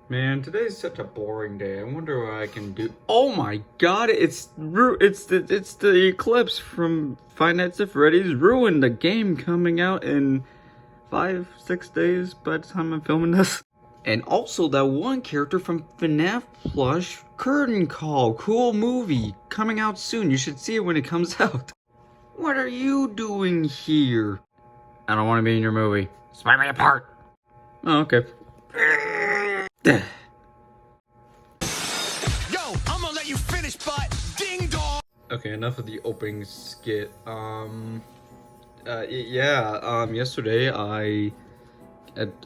Man, today's such a boring day. I wonder what I can do. Oh my god, it's the eclipse from Five Nights at Freddy's Ruin, the game coming out in 5-6 days by the time I'm filming this. And also that one character from Fnaf plush, Curtain Call, cool movie, coming out soon. You should see it when it comes out. What are you doing here? I don't want to be in your movie. Split me apart. Oh, okay. Yo, I'm gonna let you finish, but ding dong. Okay, enough of the opening skit. Yesterday I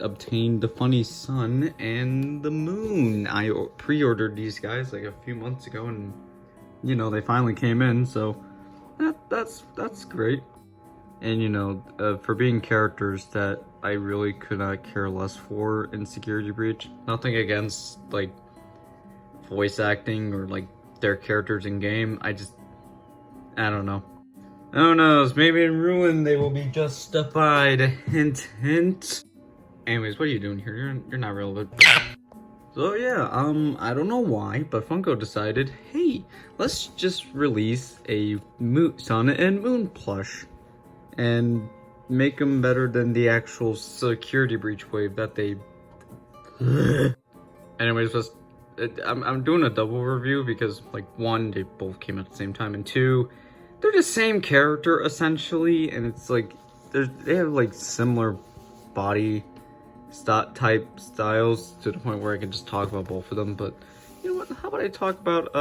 obtained the Funny Sun and the Moon. I pre-ordered these guys like a few months ago, and you know they finally came in. So that's great. And for being characters that I really could not care less for in Security Breach. Nothing against like voice acting or like their characters in game. I don't know. Who knows? Maybe in Ruin they will be justified. Hint, hint. Anyways, what are you doing here? You're not relevant. So yeah, I don't know why, but Funko decided, hey, let's just release a Sun and Moon plush and make them better than the actual Security Breach wave that they. Anyways, I'm doing a double review because like one, they both came at the same time, and two, they're the same character essentially, and it's like they have like similar body type styles to the point where I can just talk about both of them. But you know what? How about I talk about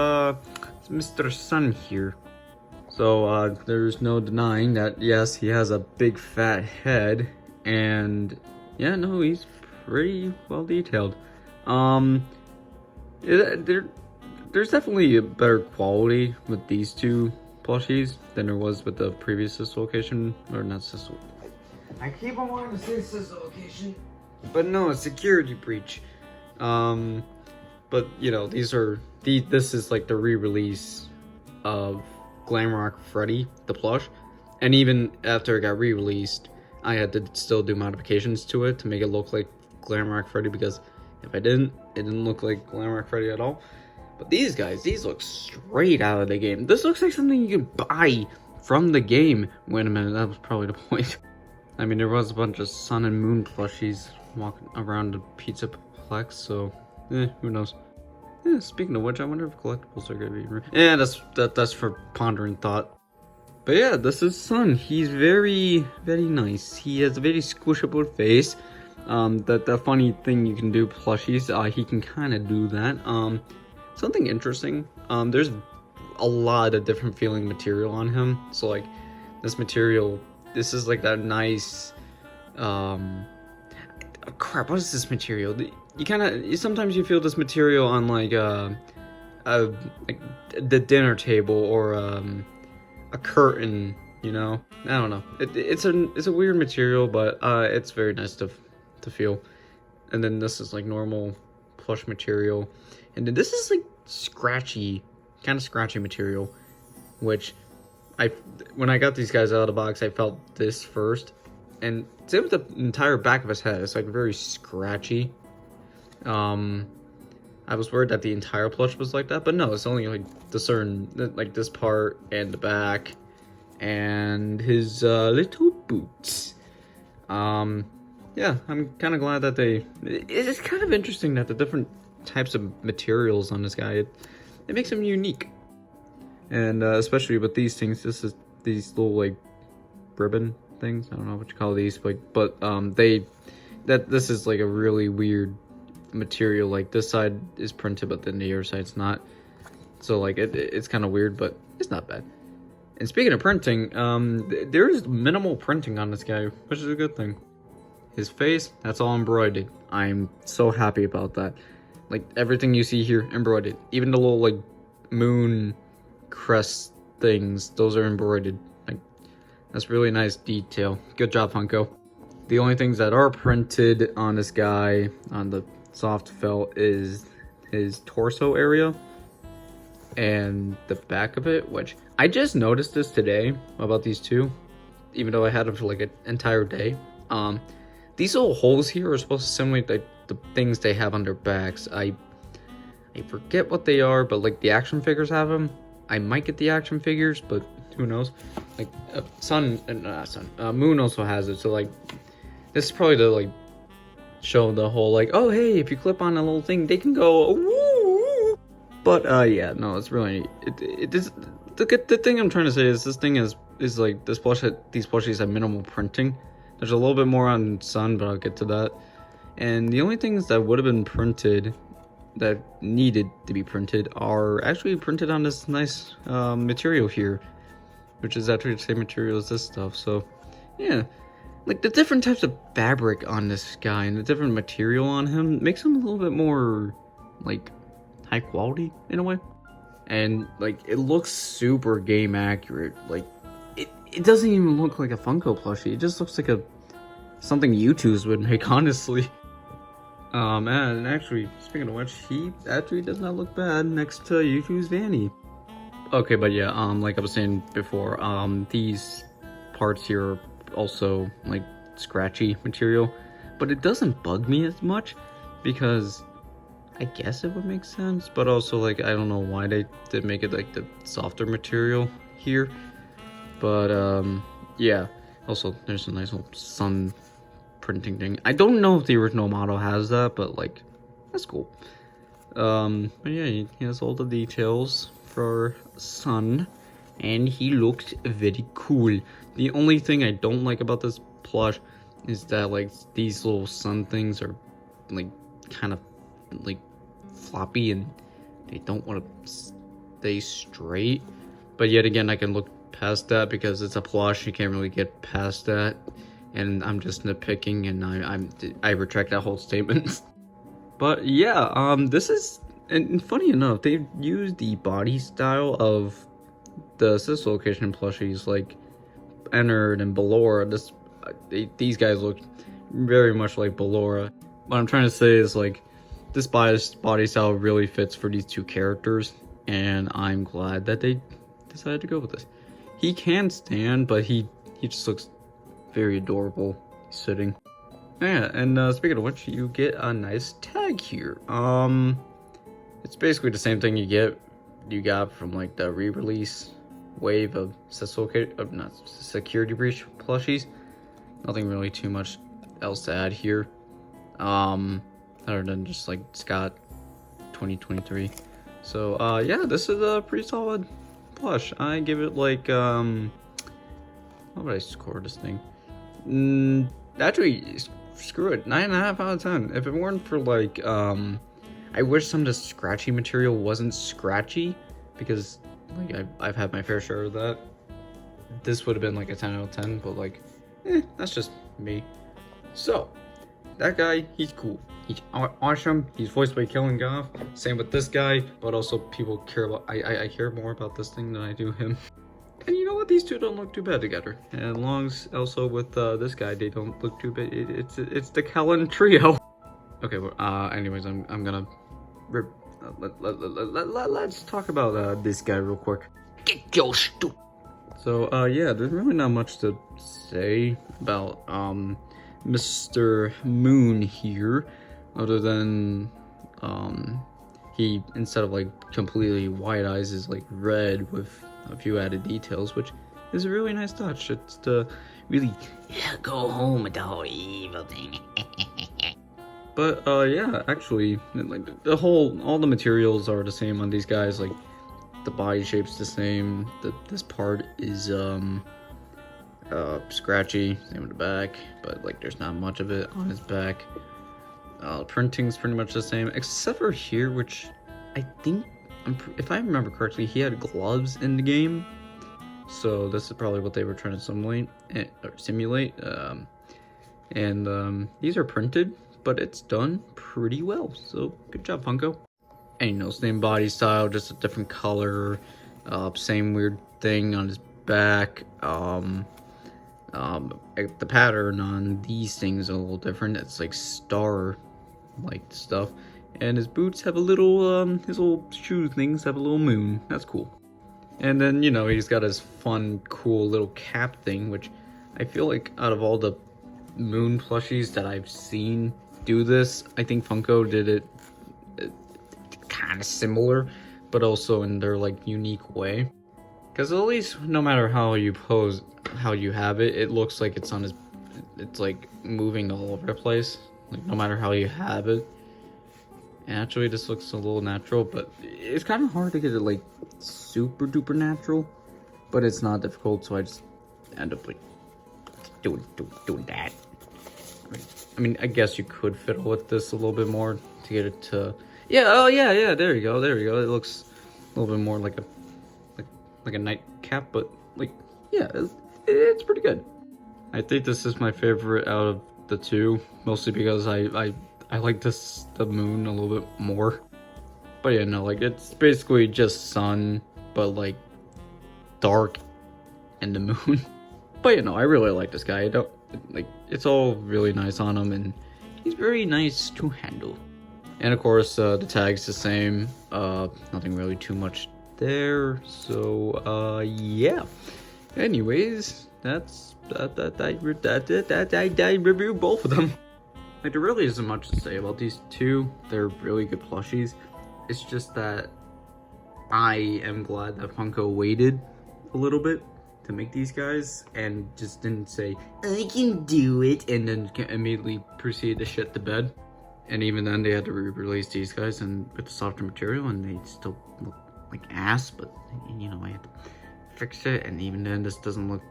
Mr. Sun here? So there's no denying that yes, he has a big fat head, and yeah, no, he's pretty well detailed. There's definitely a better quality with these two plushies than there was with the previous dislocation, or not dislocation. I keep on wanting to say dislocation, but no, it's Security Breach. But you know, this is like the re-release of Glamrock Freddy, the plush, and even after it got re-released, I had to still do modifications to it to make it look like Glamrock Freddy, because if I didn't, it didn't look like Glamrock Freddy at all. But these guys, these look straight out of the game. This looks like something you can buy from the game. Wait a minute, that was probably the point. I mean, there was a bunch of Sun and Moon plushies walking around the Pizza Plex, so who knows. Yeah, speaking of which, I wonder if collectibles are gonna be. Yeah, that's for pondering thought. But yeah, this is Sun. He's very, very nice. He has a very squishable face. The funny thing you can do plushies, he can kind of do that. Something interesting. There's a lot of different feeling material on him. So like, this material, this is like that nice. Crap, what is this material? Sometimes you feel this material on like like the dinner table or a curtain, you know. I don't know. It's a weird material, but it's very nice to feel. And then this is like normal plush material, and then this is like kind of scratchy material, which when I got these guys out of the box, I felt this first. And same with the entire back of his head. It's like very scratchy. I was worried that the entire plush was like that, but no, it's only like like this part and the back and his little boots. Yeah, I'm kind of glad that it's kind of interesting that the different types of materials on this guy, it makes him unique. And especially with these things, these little like ribbon things. I don't know what you call these, but this is like a really weird material. Like this side is printed, but then the other side's not. So like it's kind of weird, but it's not bad. And speaking of printing, there is minimal printing on this guy, which is a good thing. His face, that's all embroidered. I'm so happy about that. Like everything you see here, embroidered. Even the little like moon crest things, those are embroidered. Like that's really nice detail. Good job, Funko. The only things that are printed on this guy on the soft felt is his torso area and the back of it, which I just noticed this today about these two, even though I had them for like an entire day. These little holes here are supposed to simulate like the things they have on their backs. I forget what they are, but like the action figures have them. I might get the action figures, but who knows? Like Moon also has it. So like this is probably to like show the whole like, oh hey, if you clip on a little thing, they can go woo. But yeah, no, it's really it is the thing I'm trying to say is this thing is like these plushies have minimal printing. There's a little bit more on Sun, but I'll get to that. And the only things that would have been printed that needed to be printed are actually printed on this nice material here, which is actually the same material as this stuff. So yeah, like the different types of fabric on this guy and the different material on him makes him a little bit more like high quality in a way. And like it looks super game accurate. Like it doesn't even look like a Funko plushie. It just looks like something YouTubers would make, honestly. And actually, speaking of which, he actually does not look bad next to YouTube's Vanny. Okay, but yeah, like I was saying before, these parts here are also like scratchy material, but it doesn't bug me as much because I guess it would make sense, but also like I don't know why they did make it like the softer material here. But yeah, also there's a nice little sun printing thing. I don't know if the original model has that, but like that's cool. But yeah, he has all the details for Sun, and he looks very cool. The only thing I don't like about this plush is that like these little sun things are like kind of like floppy and they don't want to stay straight. But yet again, I can look past that because it's a plush. You can't really get past that, and I'm just nitpicking, and I retract that whole statement. But yeah, this is, and funny enough, they used the body style of the sis location plushies like Ennard and Ballora. These guys look very much like Ballora. What I'm trying to say is like this body style really fits for these two characters, and I'm glad that they decided to go with this. He can stand, but he just looks very adorable sitting. Yeah, and speaking of which, you get a nice tag here. It's basically the same thing you got from like the re-release wave of security breach plushies. Nothing really too much else to add here. Other than just like Scott 2023. So yeah, this is a pretty solid plush. I give it like how would I score this thing? Actually, screw it, 9.5 out of 10. If it weren't for like I wish some of the scratchy material wasn't scratchy, because like I've had my fair share of that. This would have been like a 10 out of 10, but like that's just me. So that guy, he's cool. He's awesome. He's voiced by Kellen Goff. Same with this guy, but also people care about. I care more about this thing than I do him. And you know what? These two don't look too bad together. And as long as also with this guy, they don't look too bad. It's the Kellen trio. Okay. Well, anyways, I'm gonna let's talk about this guy real quick. Get your stupid. So yeah, there's really not much to say about Mr. Moon here, other than he, instead of like completely white eyes, is like red with a few added details, which is a really nice touch. It's to really go home with the whole evil thing. But yeah, actually, like all the materials are the same on these guys. Like the body shape's the same. This part is scratchy, same with the back, but like there's not much of it on his back. Printing's pretty much the same, except for here, which I think, if I remember correctly, he had gloves in the game, so this is probably what they were trying to simulate. These are printed, but it's done pretty well, so good job, Funko. And you know, same body style, just a different color. Same weird thing on his back. The pattern on these things is a little different. It's like star like stuff, and his boots have a little his little shoe things have a little moon. That's cool. And then, you know, he's got his fun cool little cap thing, which I feel like out of all the moon plushies that I've seen do this. I think Funko did it kind of similar, but also in their like unique way. Because at least no matter how you pose, how you have it, it looks like it's on his, it's like moving all over the place. Like no matter how you have it. And actually this looks a little natural, but it's kind of hard to get it like super duper natural. But it's not difficult, so I just end up like doing that. I mean, I guess you could fiddle with this a little bit more to get it to, yeah, oh yeah, there you go. It looks a little bit more like a nightcap, but like, yeah, it's pretty good. I think this is my favorite out of the two, mostly because I like the moon a little bit more. But yeah, no, like it's basically just sun, but like dark and the moon. But you know, I really like this guy. I don't like, it's all really nice on him, and he's very nice to handle. And of course, the tag's the same. Nothing really too much there. So yeah. Anyways, that's I reviewed both of them. Like there really isn't much to say about these two. They're really good plushies. It's just that I am glad that Funko waited a little bit to make these guys and just didn't say, I can do it, and then immediately proceed to shit the bed. And even then they had to re-release these guys and with the softer material, and they still look like ass, but you know, I had to fix it. And even then this doesn't look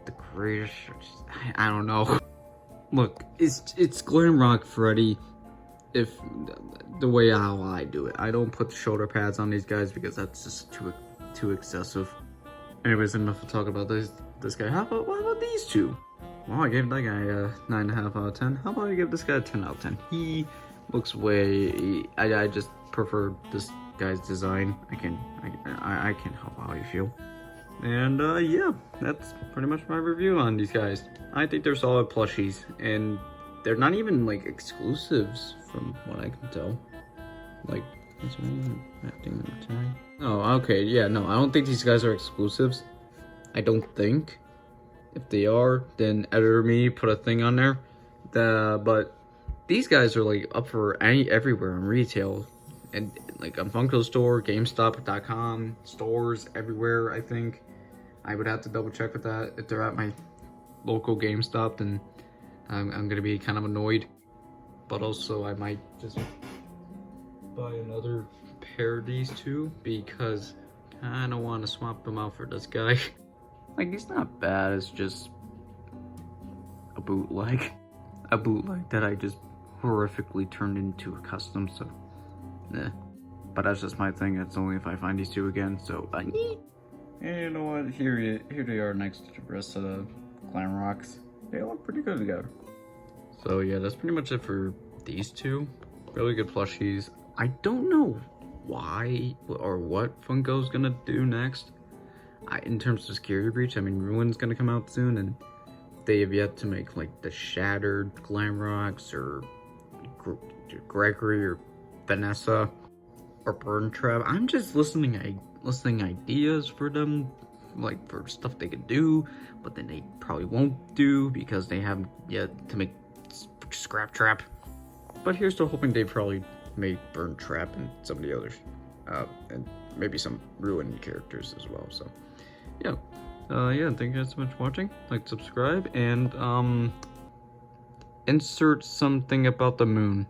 the greatest. I don't know. Look, it's Glam Rock Freddy if the way how I do it. I don't put the shoulder pads on these guys because that's just too excessive. Anyways, enough to talk about this guy. What about these two? Well, I gave that guy a 9.5 out of 10. How about I give this guy a 10 out of 10? He looks way... I just prefer this guy's design. I can't help how you feel. And yeah, that's pretty much my review on these guys. I think they're solid plushies, and they're not even like exclusives from what I can tell. Like, is there anything acting on the tag? Oh, okay, yeah, no, I don't think these guys are exclusives. I don't think. If they are, then editor me, put a thing on there. But these guys are like up for everywhere in retail. And like on Funko store, GameStop.com, stores everywhere, I think. I would have to double check with that. If they're at my local GameStop, then I'm gonna be kind of annoyed. But also I might just buy another pair of these two because I kinda wanna swap them out for this guy. Like, he's not bad, it's just a bootleg. A bootleg that I just horrifically turned into a custom, so nah. But that's just my thing. It's only if I find these two again, so and you know what? Here they are next to the rest of the Glam Rocks. They look pretty good together. So yeah, that's pretty much it for these two. Really good plushies. I don't know why or what Funko's gonna do next. In terms of Scary Breach, I mean, Ruin's gonna come out soon, and they have yet to make like the Shattered Glam Rocks or Gregory or Vanessa or Burn Trap. I'm just listening ideas for them, like for stuff they could do, but then they probably won't do because they haven't yet to make Scrap Trap. But here's to hoping they probably made Burn Trap and some of the others, and maybe some Ruin characters as well. So yeah, thank you guys so much for watching. Like, subscribe, and insert something about the moon.